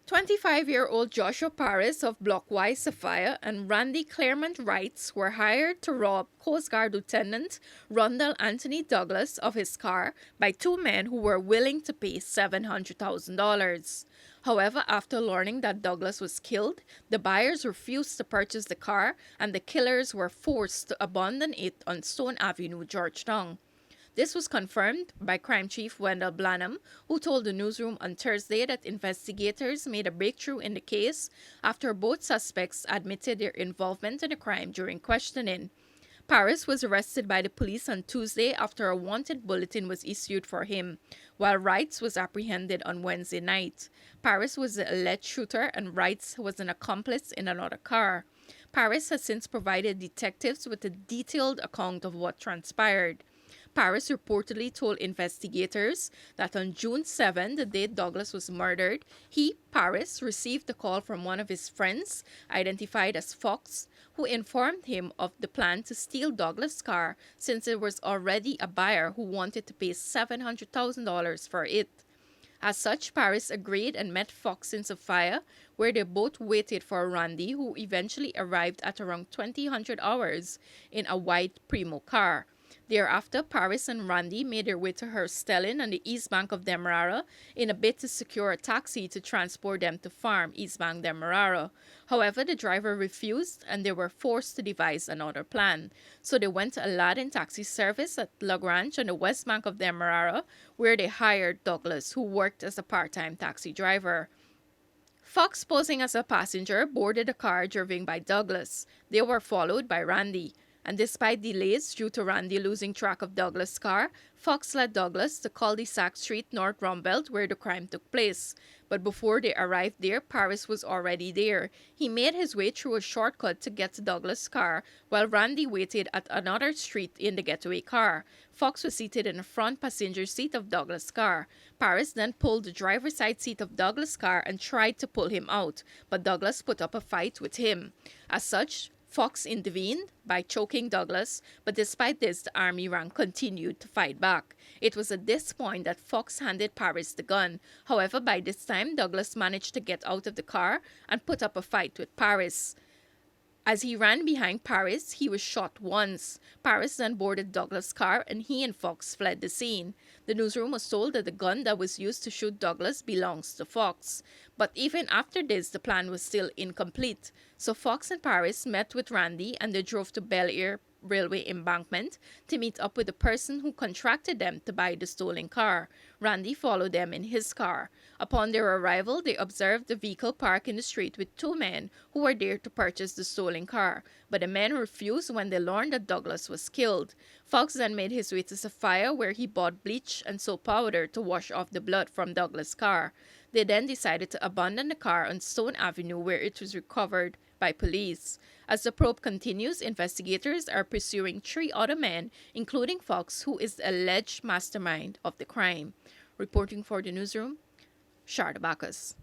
25-year-old Joshua Paris of Block Y Sapphire and Randy Claremont Wrights were hired to rob Coast Guard Lieutenant Rondel Anthony Douglas of his car by two men who were willing to pay $700,000. However, after learning that Douglas was killed, the buyers refused to purchase the car and the killers were forced to abandon it on Stone Avenue, Georgetown. This was confirmed by Crime Chief Wendell Blanham, who told the newsroom on Thursday that investigators made a breakthrough in the case after both suspects admitted their involvement in the crime during questioning. Paris was arrested by the police on Tuesday after a wanted bulletin was issued for him, while Wrights was apprehended on Wednesday night. Paris was the alleged shooter and Wrights was an accomplice in another car. Paris has since provided detectives with a detailed account of what transpired. Paris reportedly told investigators that on June 7, the day Douglas was murdered, he, Paris, received a call from one of his friends, identified as Fox, who informed him of the plan to steal Douglas' car since there was already a buyer who wanted to pay $700,000 for it. As such, Paris agreed and met Fox in Sapphire, where they both waited for Randy, who eventually arrived at around 2000 hours in a white Primo car. Thereafter, Paris and Randy made their way to her Stelling on the east bank of Demerara in a bid to secure a taxi to transport them to Farm, East Bank, Demerara. However, the driver refused and they were forced to devise another plan. So they went to a Aladdin taxi service at La Grange on the west bank of Demerara, where they hired Douglas, who worked as a part-time taxi driver. Fox, posing as a passenger, boarded a car driven by Douglas. They were followed by Randy. And despite delays due to Randy losing track of Douglas' car, Fox led Douglas to Cul-de-sac Street, North Rumbelt, where the crime took place. But before they arrived there, Paris was already there. He made his way through a shortcut to get to Douglas' car, while Randy waited at another street in the getaway car. Fox was seated in the front passenger seat of Douglas' car. Paris then pulled the driver's side seat of Douglas' car and tried to pull him out, but Douglas put up a fight with him. As such, Fox intervened by choking Douglas, but despite this, the army rank continued to fight back. It was at this point that Fox handed Paris the gun. However, by this time, Douglas managed to get out of the car and put up a fight with Paris. As he ran behind Paris, he was shot once. Paris then boarded Douglas' car and he and Fox fled the scene. The newsroom was told that the gun that was used to shoot Douglas belongs to Fox. But even after this, the plan was still incomplete. So Fox and Paris met with Randy and they drove to Bel Air Railway Embankment to meet up with the person who contracted them to buy the stolen car. Randy followed them in his car. Upon their arrival, they observed the vehicle parked in the street with two men who were there to purchase the stolen car, but the men refused when they learned that Douglas was killed. Fox then made his way to Sapphire, where he bought bleach and soap powder to wash off the blood from Douglas' car. They then decided to abandon the car on Stone Avenue, where it was recovered by police. As the probe continues, investigators are pursuing three other men, including Fox, who is the alleged mastermind of the crime. Reporting for the newsroom, Sharda Bacchus.